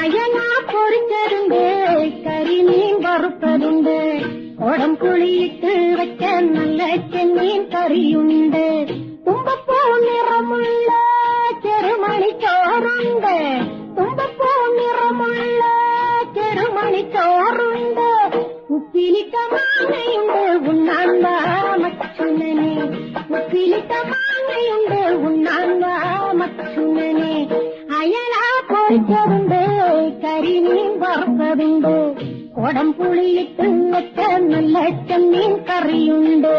അയല പൊരിച്ചതുണ്ട്, കരിമീൻ വറുത്തതുണ്ട്, കുടംപുളിയിട്ട് വെച്ച നല്ല ചെമ്മീൻ കറിയുണ്ട്, തുമ്പപ്പൂ നിറമുള്ള ചെറുമണിച്ചോറുണ്ട്, തുമ്പപ്പൂ നിറമുള്ള ചെറുമണിച്ചോറുണ്ട്, ഉപ്പിലിട്ട മാങ്ങയുണ്ട് ഉണ്ണാൻ വാ മച്ചുനനെ, ഉപ്പിലിട്ട മാങ്ങയുണ്ട് ഉണ്ണാൻ വാ മച്ചുനനെ. അയല പൊരിച്ചതുണ്ട്, കരിമീൻ വറുത്തതുണ്ട്, കുടംപുളിയിട്ട് വെച്ച നല്ല ചെമ്മീൻ കറിയുണ്ട്.